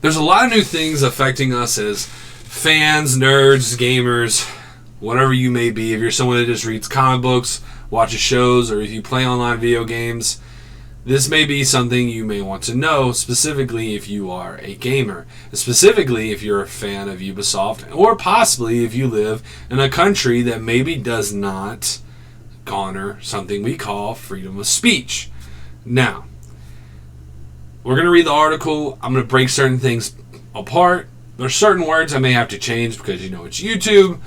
There's a lot of new things affecting us as fans, nerds, gamers, whatever you may be. If you're someone that just reads comic books, watches shows, or if you play online video games, this may be something you may want to know, specifically if you are a gamer, specifically if you're a fan of Ubisoft, or possibly if you live in a country that maybe does not garner something we call freedom of speech. Now, we're going to read the article. I'm going to break certain things apart. There's certain words I may have to change because, it's YouTube.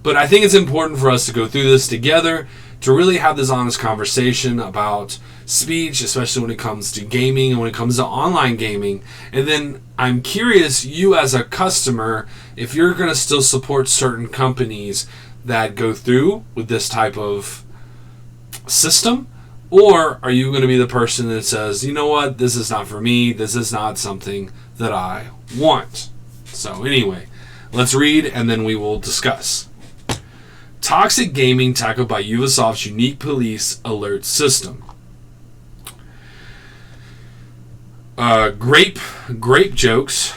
But I think it's important for us to go through this together to really have this honest conversation about speech, especially when it comes to gaming and when it comes to online gaming. And then I'm curious, you as a customer, if you're going to still support certain companies that go through with this type of system, or are you going to be the person that says, you know what, this is not for me, this is not something that I want. So anyway, let's read and then we will discuss. Toxic gaming tackled by Ubisoft's unique police alert system. Grape jokes,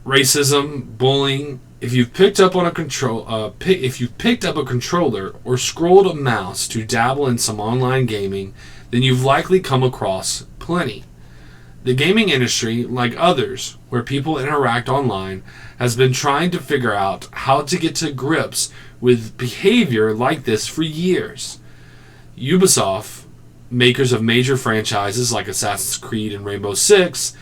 racism, bullying. If you've picked up a controller or scrolled a mouse to dabble in some online gaming, then you've likely come across plenty. The gaming industry, like others where people interact online, has been trying to figure out how to get to grips with behavior like this for years. Ubisoft, makers of major franchises like Assassin's Creed and Rainbow Six,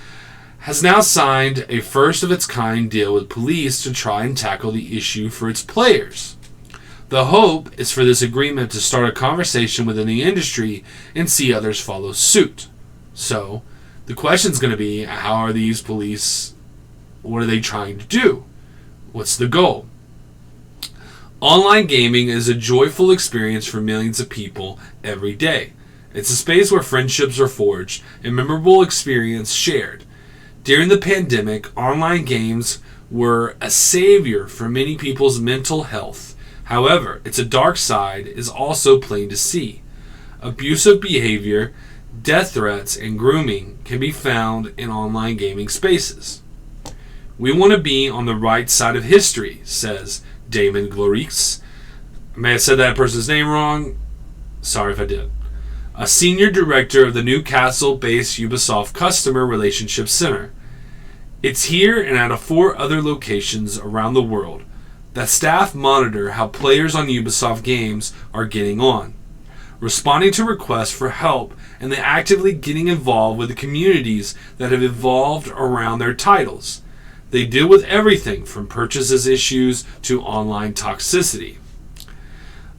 has now signed a first-of-its-kind deal with police to try and tackle the issue for its players. The hope is for this agreement to start a conversation within the industry and see others follow suit. So, the question's going to be, how are these police, what are they trying to do? What's the goal? Online gaming is a joyful experience for millions of people every day. It's a space where friendships are forged and memorable experience shared. During the pandemic, online games were a savior for many people's mental health. However, its dark side is also plain to see. Abusive behavior, death threats, and grooming can be found in online gaming spaces. We want to be on the right side of history, says Damon Glorix. I may have said that person's name wrong. Sorry if I did. A senior director of the Newcastle-based Ubisoft Customer Relationship Center. It's here and at 4 other locations around the world that staff monitor how players on Ubisoft games are getting on, responding to requests for help, and then actively getting involved with the communities that have evolved around their titles. They deal with everything from purchases issues to online toxicity.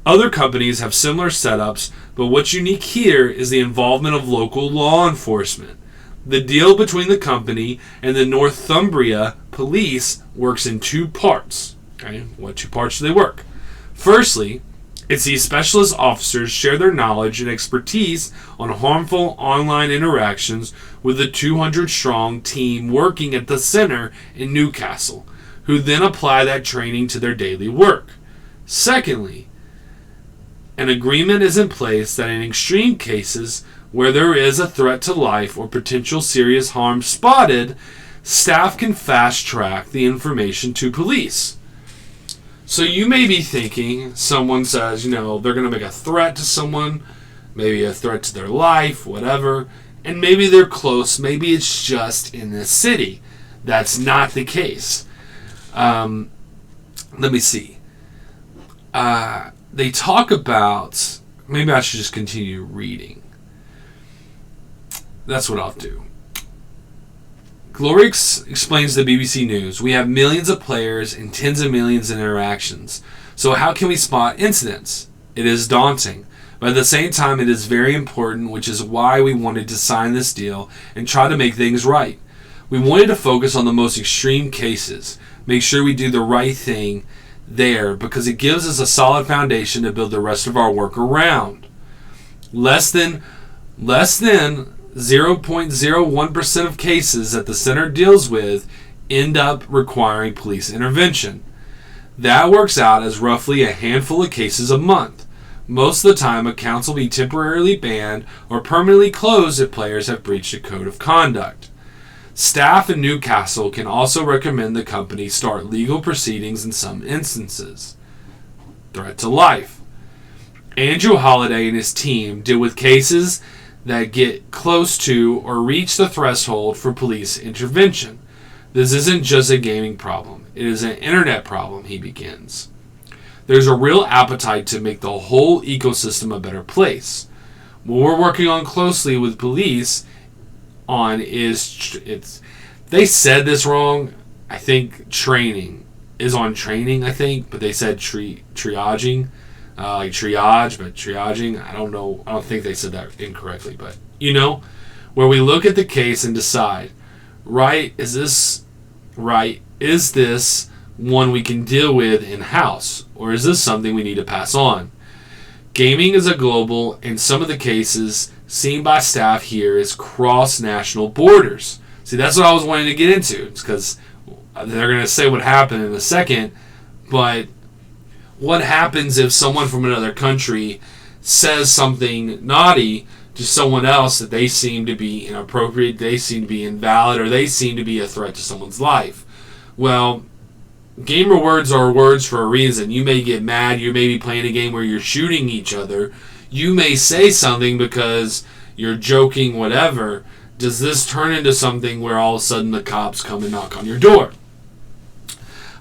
Other companies have similar setups, but what's unique here is the involvement of local law enforcement. The deal between the company and the Northumbria police works in 2 parts. Okay, what 2 parts do they work? Firstly, it's these specialist officers share their knowledge and expertise on harmful online interactions with the 200-strong team working at the center in Newcastle, who then apply that training to their daily work. Secondly, an agreement is in place that in extreme cases where there is a threat to life or potential serious harm spotted, staff can fast-track the information to police. So you may be thinking, someone says, they're going to make a threat to someone, maybe a threat to their life, whatever, and maybe they're close, maybe it's just in the city. That's not the case. Let me see. They talk about, maybe I should just continue reading. That's what I'll do. Glorix explains to the BBC News, we have millions of players and tens of millions of interactions. So how can we spot incidents? It is daunting. But at the same time, it is very important, which is why we wanted to sign this deal and try to make things right. We wanted to focus on the most extreme cases, make sure we do the right thing there because it gives us a solid foundation to build the rest of our work around. Less than 0.01% of cases that the center deals with end up requiring police intervention. That works out as roughly a handful of cases a month. Most of the time, accounts will be temporarily banned or permanently closed if players have breached a code of conduct. Staff in Newcastle can also recommend the company start legal proceedings in some instances. Threat to life. Andrew Holliday and his team deal with cases that get close to or reach the threshold for police intervention. This isn't just a gaming problem. It is an internet problem, he begins. There's a real appetite to make the whole ecosystem a better place. What we're working on closely with police on is, they said this wrong. I think training is on training, I think, but they said triaging. Like triage, but triaging, I don't know. I don't think they said that incorrectly, but where we look at the case and decide, is this one we can deal with in-house, or is this something we need to pass on? Gaming is a global, and some of the cases seen by staff here is cross-national borders. See, that's what I was wanting to get into. It's because they're going to say what happened in a second, but what happens if someone from another country says something naughty to someone else that they seem to be inappropriate, they seem to be invalid, or they seem to be a threat to someone's life? Well, gamer words are words for a reason. You may get mad, you may be playing a game where you're shooting each other, you may say something because you're joking, whatever. Does this turn into something where all of a sudden the cops come and knock on your door?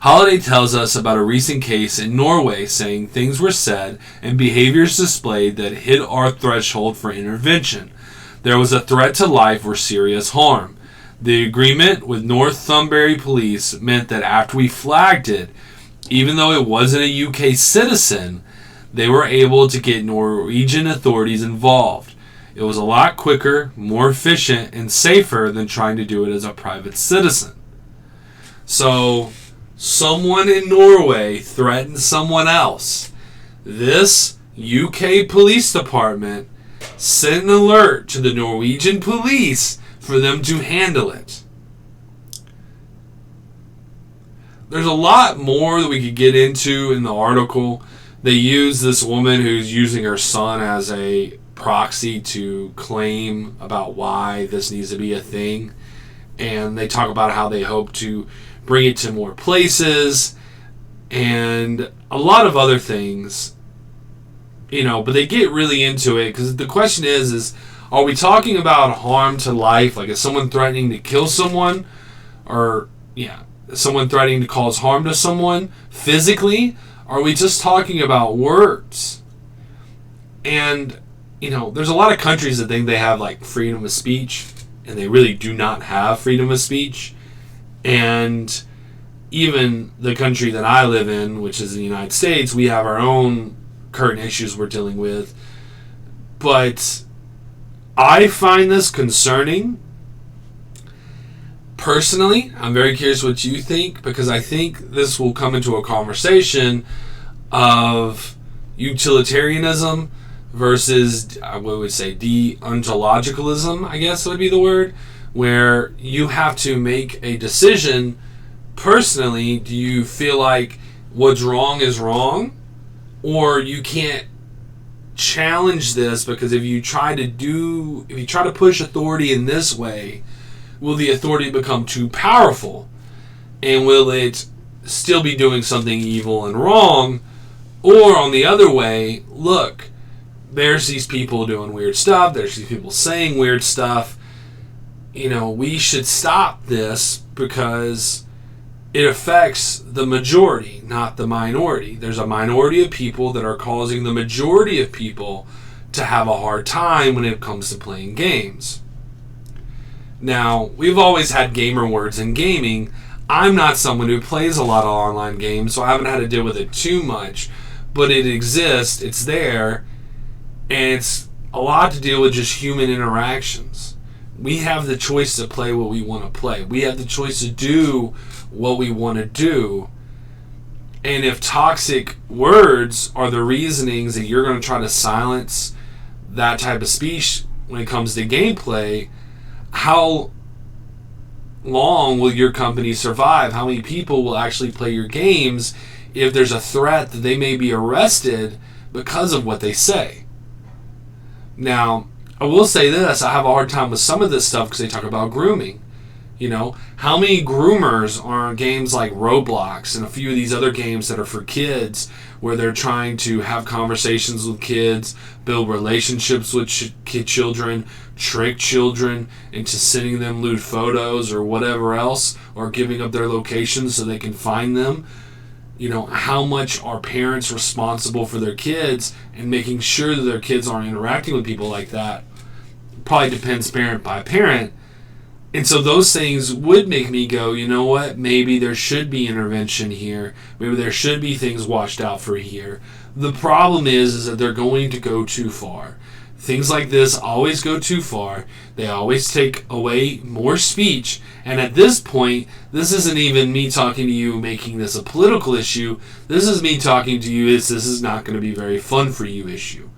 Holiday tells us about a recent case in Norway saying things were said and behaviors displayed that hit our threshold for intervention. There was a threat to life or serious harm. The agreement with Northumberland Police meant that after we flagged it, even though it wasn't a UK citizen, they were able to get Norwegian authorities involved. It was a lot quicker, more efficient, and safer than trying to do it as a private citizen. So, someone in Norway threatened someone else. This UK police department sent an alert to the Norwegian police for them to handle it. There's a lot more that we could get into in the article. They use this woman who's using her son as a proxy to claim about why this needs to be a thing. And they talk about how they hope to bring it to more places, and a lot of other things, but they get really into it, because the question is, are we talking about harm to life, like is someone threatening to kill someone, or, someone threatening to cause harm to someone physically? Are we just talking about words? And, there's a lot of countries that think they have, like, freedom of speech, and they really do not have freedom of speech. And even the country that I live in, which is the United States, we have our own current issues we're dealing with. But I find this concerning. Personally, I'm very curious what you think, because I think this will come into a conversation of utilitarianism versus, we would say, deontologicalism, I guess would be the word, where you have to make a decision personally. Do you feel like what's wrong is wrong, or you can't challenge this because if you try to push authority in this way, will the authority become too powerful, and will it still be doing something evil and wrong? Or on the other way, look, there's these people doing weird stuff, there's these people saying weird stuff, we should stop this because it affects the majority, not the minority. There's a minority of people that are causing the majority of people to have a hard time when it comes to playing games. Now, we've always had gamer words in gaming. I'm not someone who plays a lot of online games, so I haven't had to deal with it too much. But it exists, it's there, and it's a lot to deal with just human interactions. We have the choice to play what we want to play. We have the choice to do what we want to do. And if toxic words are the reasonings that you're going to try to silence that type of speech when it comes to gameplay, how long will your company survive? How many people will actually play your games if there's a threat that they may be arrested because of what they say? Now, I will say this, I have a hard time with some of this stuff because they talk about grooming. You know, how many groomers are on games like Roblox and a few of these other games that are for kids where they're trying to have conversations with kids, build relationships with children, trick children into sending them lewd photos or whatever else, or giving up their locations so they can find them. You know, how much are parents responsible for their kids and making sure that their kids aren't interacting with people like that? Probably depends parent by parent. And so those things would make me go, you know what, maybe there should be intervention here. Maybe there should be things watched out for here. The problem is that they're going to go too far. Things like this always go too far. They always take away more speech. And at this point, this isn't even me talking to you making this a political issue. This is me talking to you this is not going to be very fun for you issue.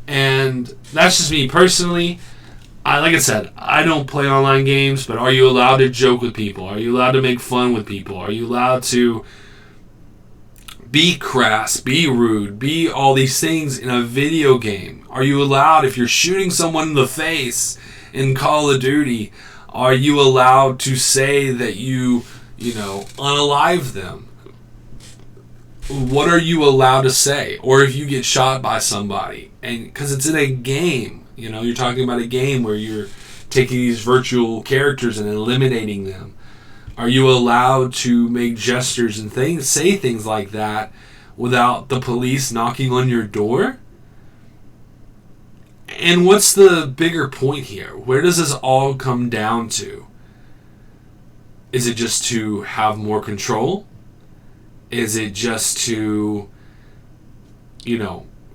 And that's just me personally. Like I said, I don't play online games, but are you allowed to joke with people? Are you allowed to make fun with people? Are you allowed to be crass, be rude, be all these things in a video game? Are you allowed, if you're shooting someone in the face in Call of Duty, are you allowed to say that you unalive them? What are you allowed to say? Or if you get shot by somebody, and because it's in a game. You know, you're talking about a game where you're taking these virtual characters and eliminating them. Are you allowed to make gestures and say things like that without the police knocking on your door? And what's the bigger point here? Where does this all come down to? Is it just to have more control? Is it just to,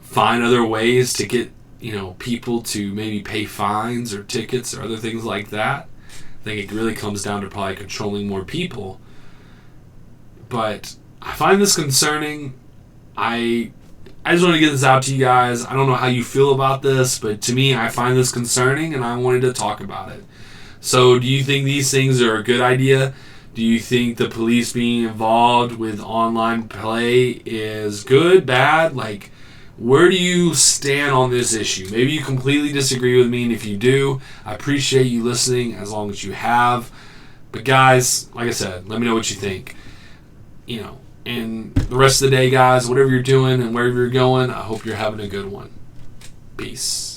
find other ways to get people to maybe pay fines or tickets or other things like that? I think it really comes down to probably controlling more people. But I find this concerning. I just want to get this out to you guys. I don't know how you feel about this, but to me, I find this concerning, and I wanted to talk about it. So do you think these things are a good idea? Do you think the police being involved with online play is good, bad? Like, where do you stand on this issue? Maybe you completely disagree with me, and if you do, I appreciate you listening as long as you have. But guys, like I said, let me know what you think. And the rest of the day, guys, whatever you're doing and wherever you're going, I hope you're having a good one. Peace.